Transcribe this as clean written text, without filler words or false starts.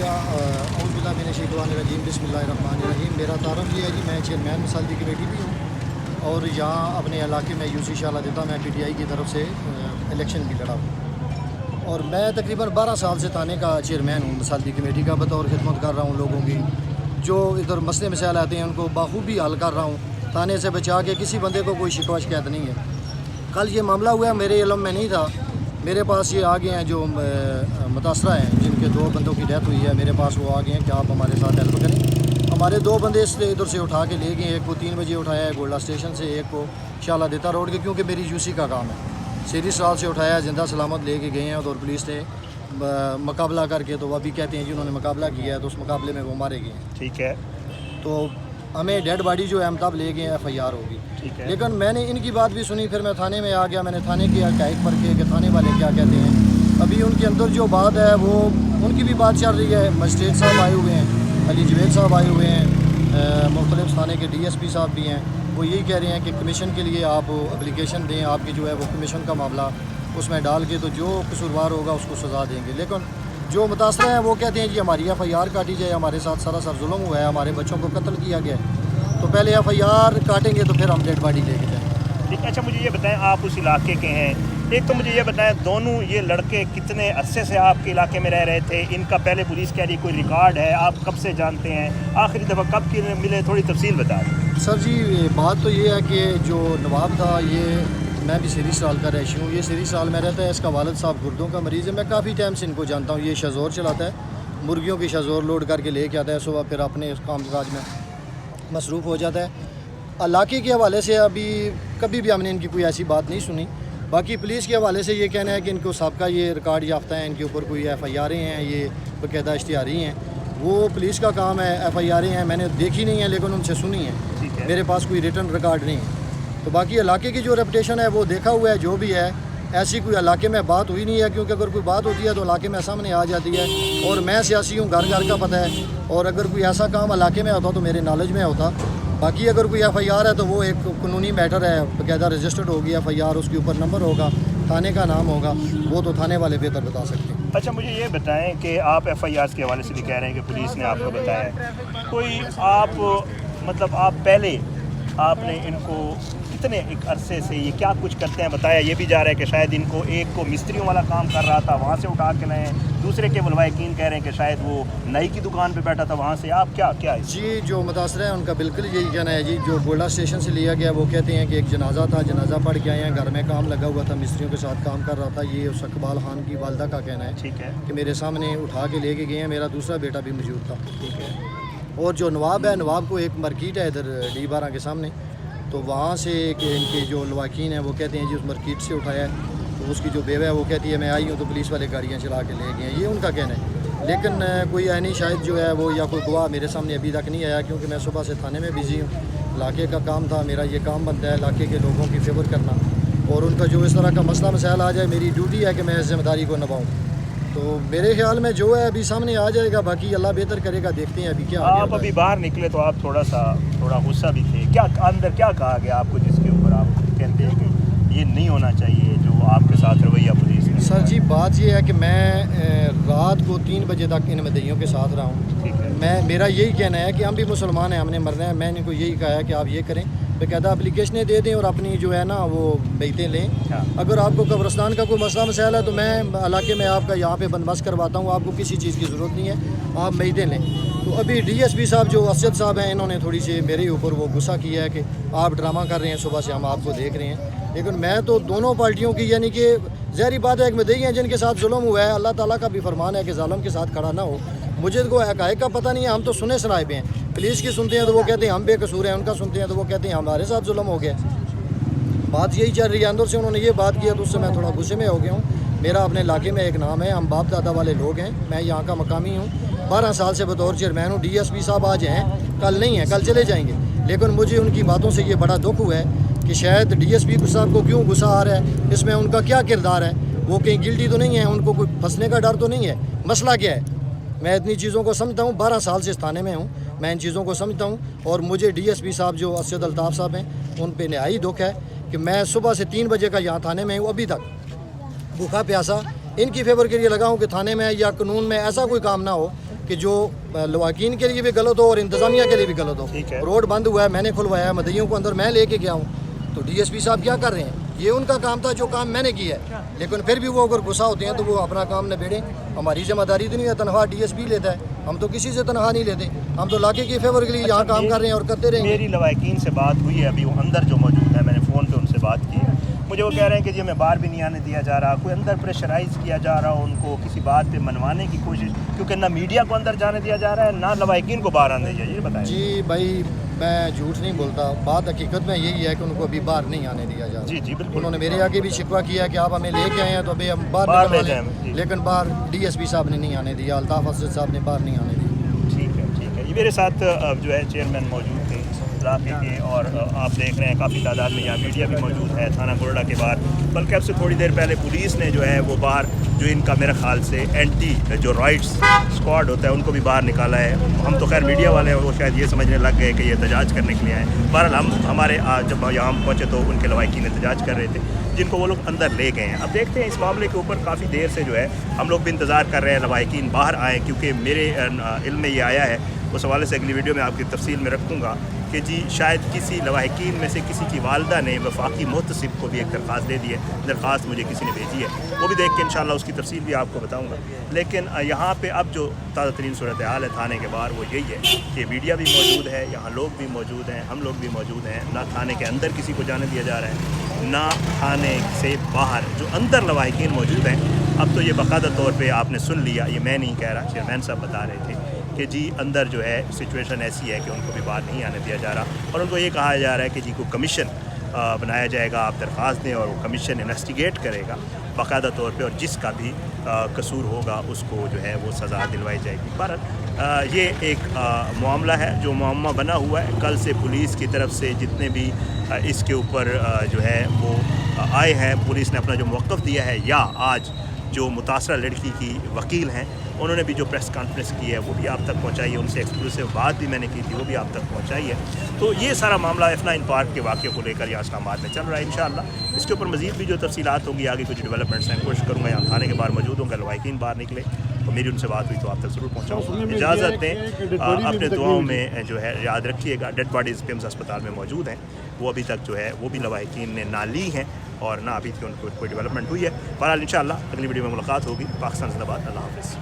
اعوذ باللہ من الشیطان الرجیم بسم اللہ الرحمن الرحیم. میرا تعارف یہ ہے جی, میں چیئرمین مسالدی کمیٹی بھی ہوں اور یہاں اپنے علاقے میں یو سی شعلہ دیتا میں پی ٹی آئی کی طرف سے الیکشن بھی لڑا ہوں اور میں تقریباً 12 سال سے تھانے کا چیئرمین ہوں مسالدی کمیٹی کا. بطور خدمت کر رہا ہوں لوگوں کی, جو ادھر مسئلے مسائل آتے ہیں ان کو بخوبی حل کر رہا ہوں. تھانے سے بچا کے کسی بندے کو کوئی شکوہ شکایت نہیں ہے. کل یہ معاملہ ہوا ہے, میرے علم میں نہیں تھا. میرے پاس یہ آ گئے ہیں جو متاثرہ ہیں, جن کے 2 بندوں کی ڈیتھ ہوئی ہے. میرے پاس وہ آ گئے ہیں کہ آپ ہمارے ساتھ ہیلپ کریں. ہمارے 2 بندے اس ادھر سے اٹھا کے لے گئے. ایک کو 3 بجے اٹھایا ہے گولڈا اسٹیشن سے, ایک کو شعلہ دیتا روڈ کے, کیونکہ میری یو سی کا کام ہے. سیری سال سے اٹھایا, زندہ سلامت لے کے گئے ہیں اور پولیس نے مقابلہ کر کے, تو وہ ابھی کہتے ہیں جی انہوں نے مقابلہ کیا ہے, تو اس مقابلے میں وہ مارے گئے ہیں. ٹھیک ہے, تو ہمیں ڈیڈ باڈی جو ہے ہم تب لے گئے, ایف آئی آر ہوگی. ٹھیک ہے. لیکن میں نے ان کی بات بھی سنی, پھر میں تھانے میں آ گیا. میں نے تھانے کی حقائق پڑھ کے کہ تھانے والے کیا کہتے ہیں. ابھی ان کے اندر جو بات ہے وہ ان کی بھی بات چل رہی ہے. مجسٹریٹ صاحب آئے ہوئے ہیں, علی جوید صاحب آئے ہوئے ہیں, مختلف تھانے کے ڈی ایس پی صاحب بھی ہیں. وہ یہی کہہ رہے ہیں کہ کمیشن کے لیے آپ اپلیکیشن دیں, آپ کی جو ہے وہ کمیشن کا معاملہ اس میں ڈال کے, تو جو قصوروار ہوگا اس کو سزا دیں گے. لیکن جو متاثرہ ہیں وہ کہتے ہیں جی ہماری ایف آئی آر کاٹی جائے, ہمارے ساتھ سراسر ظلم ہوا ہے, ہمارے بچوں کو قتل کیا گیا ہے, تو پہلے ایف آئی آر کاٹیں گے تو پھر ہم ڈیڈ باڈی لے کے جائیں. ٹھیک ہے. اچھا مجھے یہ بتائیں, آپ اس علاقے کے ہیں, ایک تو مجھے یہ بتائیں دونوں یہ لڑکے کتنے عرصے سے آپ کے علاقے میں رہ رہے تھے؟ ان کا پہلے پولیس کہہ رہی کوئی ریکارڈ ہے؟ آپ کب سے جانتے ہیں؟ آخری دفعہ کب کی ملے؟ تھوڑی تفصیل بتا دیں. سر جی بات تو یہ ہے کہ جو نواب تھا, یہ میں بھی سیری سال کا رہشی ہوں. یہ سیری سال میں رہتا ہے, اس کا والد صاحب گردوں کا مریض ہے. میں کافی ٹائم سے ان کو جانتا ہوں. یہ شزور چلاتا ہے, مرغیوں کی شزور لوڈ کر کے لے کے آتا ہے صبح, پھر اپنے اس کام کاج میں مصروف ہو جاتا ہے. علاقے کے حوالے سے ابھی کبھی بھی ہم نے ان کی کوئی ایسی بات نہیں سنی. باقی پولیس کے حوالے سے یہ کہنا ہے کہ ان کو سابقہ یہ ریکارڈ یافتہ ہیں, ان کے اوپر کوئی ایف آئی آریں ہیں, یہ باقاعدہ اشتہاری ہیں. وہ پولیس کا کام ہے, ایف آئی آریں ہیں میں نے دیکھی نہیں ہیں لیکن ان سے سنی ہیں. میرے پاس کوئی ریٹن ریکارڈ نہیں ہے. تو باقی علاقے کی جو ریپوٹیشن ہے وہ دیکھا ہوا ہے. جو بھی ہے ایسی کوئی علاقے میں بات ہوئی نہیں ہے, کیونکہ اگر کوئی بات ہوتی ہے تو علاقے میں سامنے آ جاتی ہے. اور میں سیاسی ہوں, گھر گھر کا پتہ ہے, اور اگر کوئی ایسا کام علاقے میں ہوتا تو میرے نالج میں ہوتا. باقی اگر کوئی ایف آئی آر ہے تو وہ ایک قانونی میٹر ہے, باقاعدہ رجسٹرڈ ہوگی ایف آئی آر, اس کے اوپر نمبر ہوگا, تھانے کا نام ہوگا, وہ تو تھانے والے بہتر بتا سکتے ہیں. اچھا مجھے یہ بتائیں کہ آپ ایف آئی آر کے حوالے سے بھی کہہ رہے ہیں کہ پولیس نے آپ کو بتایا ہے, کوئی آپ مطلب آپ پہلے آپ نے ان کو کتنے ایک عرصے سے یہ کیا کچھ کرتے ہیں بتایا؟ یہ بھی جا رہا ہے کہ شاید ان کو ایک کو مستریوں والا کام کر رہا تھا, وہاں سے اٹھا کے لائیں, دوسرے کے ملوائقین کہہ رہے ہیں کہ شاید وہ نئی کی دکان پہ بیٹھا تھا, وہاں سے آپ کیا ہے؟ جی جو متاثرہ ہے ان کا بالکل یہی کہنا ہے جی. جو گولڈا اسٹیشن سے لیا گیا, وہ کہتے ہیں کہ ایک جنازہ تھا, جنازہ پڑھ کے آئے ہیں, گھر میں کام لگا ہوا تھا, مستریوں کے ساتھ کام کر رہا تھا. یہ اس اقبال خان کی والدہ کا کہنا ہے. ٹھیک ہے. کہ میرے سامنے اٹھا کے لے کے گئے ہیں, میرا دوسرا بیٹا بھی موجود تھا. ٹھیک ہے. اور جو نواب ہے, نواب کو ایک مارکیٹ ہے ادھر ڈی 12 کے سامنے, تو وہاں سے کہ ان کے جو لواحقین ہیں وہ کہتے ہیں جی اس مارکیٹ سے اٹھایا ہے. تو اس کی جو بیوہ ہے وہ کہتی ہے میں آئی ہوں تو پولیس والے گاڑیاں چلا کے لے گئے ہیں. یہ ان کا کہنا ہے. لیکن کوئی عینی شاہد جو ہے وہ یا کوئی گواہ میرے سامنے ابھی تک نہیں آیا, کیونکہ میں صبح سے تھانے میں بزی ہوں. علاقے کا کام تھا, میرا یہ کام بنتا ہے علاقے کے لوگوں کی فیور کرنا, اور ان کا جو اس طرح کا مسئلہ مسائل آ جائے میری ڈیوٹی ہے کہ میں اس ذمہ داری کو نبھاؤں. تو میرے خیال میں جو ہے ابھی سامنے آ جائے گا, باقی اللہ بہتر کرے گا, دیکھتے ہیں ابھی کیا. آپ ابھی باہر نکلے تو آپ تھوڑا غصہ بھی تھے, کیا اندر کیا کہا گیا آپ کو جس کے اوپر آپ کہتے ہیں کہ یہ نہیں ہونا چاہیے جو آپ کے ساتھ رویہ پولیس نے؟ سر جی بات یہ ہے کہ میں رات کو 3 بجے تک ان مدعیوں کے ساتھ رہا ہوں. ٹھیک ہے. میرا یہی کہنا ہے کہ ہم بھی مسلمان ہیں, ہم نے مرنا ہے. میں نے کو یہی کہا ہے کہ آپ یہ کریں, باقاعدہ اپلیکیشنیں دے دیں اور اپنی جو ہے نا وہ بیعتیں لیں. اگر آپ کو قبرستان کا کوئی مسئلہ مسائل ہے تو میں علاقے میں آپ کا یہاں پہ بندوبست کرواتا ہوں, آپ کو کسی چیز کی ضرورت نہیں ہے, آپ بیعتیں لیں. تو ابھی ڈی ایس پی صاحب جو اسد صاحب ہیں, انہوں نے تھوڑی سی میرے اوپر وہ غصہ کیا ہے کہ آپ ڈرامہ کر رہے ہیں, صبح سے ہم آپ کو دیکھ رہے ہیں. لیکن میں تو دونوں پارٹیوں کی, یعنی کہ ظاہری بات ہے ایک مدعی ہیں جن کے ساتھ ظلم ہوا ہے, اللہ تعالیٰ کا بھی فرمان ہے کہ ظالم کے ساتھ کھڑا نہ ہو. مجھے تو حقائق کا پتہ نہیں ہے, ہم تو سنے سنائے پہ ہیں. پولیس کی سنتے ہیں تو وہ کہتے ہیں ہم بے قصور ہیں, ان کا سنتے ہیں تو وہ کہتے ہیں ہمارے ساتھ ظلم ہو گیا. بات یہی چل رہی ہے. اندر سے انہوں نے یہ بات کیا تو اس سے میں تھوڑا غصے میں ہو گیا ہوں. میرا اپنے علاقے میں ایک نام ہے, ہم باپ دادا والے لوگ ہیں, میں یہاں کا مقامی ہوں, 12 سال سے بطور چیئرمین ہوں. ڈی ایس پی صاحب آج ہیں, کل نہیں ہیں, کل چلے جائیں گے. لیکن مجھے ان کی باتوں سے یہ بڑا دکھ ہوا ہے کہ شاید ڈی ایس پی صاحب کو کیوں غصہ آ رہا ہے, اس میں ان کا کیا کردار ہے, وہ کہیں گلٹی تو نہیں ہے, ان کو کوئی پھنسنے کا ڈر تو نہیں ہے, مسئلہ کیا ہے. میں اتنی چیزوں کو سمجھتا ہوں, 12 سال سے اس تھانے میں ہوں, میں ان چیزوں کو سمجھتا ہوں. اور مجھے ڈی ایس پی صاحب جو اسد الطاف صاحب ہیں ان پہ نہائی دکھ ہے کہ میں صبح سے 3 بجے کا یہاں تھانے میں ہوں, ابھی تک بھوکا پیاسا ان کی فیور کے لیے لگا ہوں کہ تھانے میں یا قانون میں ایسا کوئی کام نہ ہو کہ جو لواحقین کے لیے بھی غلط ہو اور انتظامیہ کے لیے بھی غلط ہو. ٹھیک ہے. روڈ بند ہوا ہے, میں نے کھلوایا, مدعیوں کو اندر میں لے کے گیا ہوں, تو ڈی ایس پی صاحب کیا کر رہے ہیں؟ یہ ان کا کام تھا جو کام میں نے کیا ہے, لیکن پھر بھی وہ اگر غصہ ہوتے ہیں تو وہ اپنا کام نبیڑیں. ہماری ذمہ داری تو نہیں ہے, تنخواہ ڈی ایس پی لیتا ہے, ہم تو کسی سے تنخواہ نہیں لیتے, ہم تو علاقے کی فیور کے لیے یہاں کام کر رہے ہیں اور کرتے رہیں گے. میری لواحقین سے بات ہوئی ہے ابھی, وہ اندر جو موجود ہے, میں نے فون پہ ان سے بات کی ہے. مجھے وہ کہہ رہے ہیں کہ جی ہمیں باہر بھی نہیں آنے دیا جا رہا, کوئی اندر پریشرائز کیا جا رہا ان کو کسی بات پہ منوانے کی کوشش, کیونکہ نہ میڈیا کو اندر جانے دیا جا رہا ہے نہ لواحقین کو باہر آنے دیا. یہ بتائیں. جی بھائی, میں جھوٹ نہیں بولتا, بات حقیقت میں یہی ہے کہ ان کو ابھی باہر نہیں آنے دیا جا رہا. جی جی بالکل. انہوں نے میرے آگے بھی شکوہ کیا کہ آپ ہمیں لے کے آئے ہیں تو ابھی ہم باہر باہر لے نکلوا جائیں. لیں, لیکن باہر ڈی ایس پی صاحب نے نہیں آنے دیا, الطاف اسد صاحب نے باہر نہیں آنے دیا. ٹھیک ہے ٹھیک ہے. یہ میرے ساتھ جو ہے چیئرمین موجود تھے علاقے کے, اور آپ دیکھ رہے ہیں کافی تعداد میں یہاں میڈیا بھی موجود ہے تھانہ گورڈا کے باہر. بلکہ اب سے تھوڑی دیر پہلے پولیس نے جو ہے وہ باہر جو ان کا میرے خیال سے اینٹی جو رائٹس اسکواڈ ہوتا ہے ان کو بھی باہر نکالا ہے. ہم تو خیر میڈیا والے ہیں, وہ شاید یہ سمجھنے لگ گئے کہ یہ احتجاج کرنے کے لیے آئے ہیں. بہرحال ہمارے جب یہاں پہنچے تو ان کے لواحقین احتجاج کر رہے تھے جن کو وہ لوگ اندر لے گئے ہیں. اب دیکھتے ہیں اس معاملے کے اوپر کافی دیر سے جو ہے ہم لوگ بھی انتظار کر رہے ہیں لواحقین باہر آئیں, کیونکہ میرے علم میں یہ آیا ہے, اس حوالے سے اگلی ویڈیو میں آپ کی تفصیل میں رکھوں گا کہ جی شاید کسی لواحقین میں سے کسی کی والدہ نے وفاقی محتسب کو بھی ایک درخواست دے دی ہے. درخواست مجھے کسی نے بھیجی ہے, وہ بھی دیکھ کے انشاءاللہ اس کی تفصیل بھی آپ کو بتاؤں گا. لیکن یہاں پہ اب جو تازہ ترین صورتحال ہے تھانے کے باہر وہ یہی ہے کہ میڈیا بھی موجود ہے, یہاں لوگ بھی موجود ہیں, ہم لوگ بھی موجود ہیں. نہ تھانے کے اندر کسی کو جانے دیا جا رہا ہے, نہ تھانے سے باہر جو اندر لواحقین موجود ہیں. اب تو یہ باقاعدہ طور پہ آپ نے سن لیا, یہ میں نہیں کہہ رہا, چیئرمین صاحب بتا رہے تھے کہ جی اندر جو ہے سچویشن ایسی ہے کہ ان کو بھی باہر نہیں آنے دیا جا رہا, اور ان کو یہ کہا جا رہا ہے کہ جی کوئی کمیشن بنایا جائے گا, آپ درخواست دیں اور وہ کمیشن انویسٹیگیٹ کرے گا باقاعدہ طور پہ, اور جس کا بھی قصور ہوگا اس کو جو ہے وہ سزا دلوائی جائے گی. بہرحال یہ ایک معاملہ ہے جو معمہ بنا ہوا ہے. کل سے پولیس کی طرف سے جتنے بھی اس کے اوپر جو ہے وہ آئے ہیں, پولیس نے اپنا جو موقف دیا ہے, یا آج جو متاثرہ لڑکی کی وکیل ہیں انہوں نے بھی جو پریس کانفرنس کی ہے وہ بھی آپ تک پہنچائی ہے, ان سے ایکسکلوسیو بات بھی میں نے کی تھی وہ بھی آپ تک پہنچائی ہے. تو یہ سارا معاملہ F9 پارک کے واقعے کو لے کر یہاں اسلام آباد میں چل رہا ہے. انشاءاللہ اس کے اوپر مزید بھی جو تفصیلات ہوں گی, آگے کچھ ڈیولپمنٹس ہیں, کوشش کروں گا یہاں تھانے کے باہر موجود ہوں گا, لواحقین باہر نکلے تو میری ان سے بات ہوئی تو آپ تک ضرور پہنچاؤں. اجازت دیں, اپنے دعاؤں میں جو ہے یاد رکھیے گا. ڈیڈ باڈیز پیمز ہسپتال میں موجود ہیں, وہ ابھی تک جو ہے وہ بھی لواحقین نے نہ لی ہیں اور نہ ابھی تک ان کو کوئی ڈیولپمنٹ ہوئی ہے. بہرحال انشاءاللہ اگلی ویڈیو میں ملاقات ہوگی. پاکستان زندہ باد. اللہ حافظ.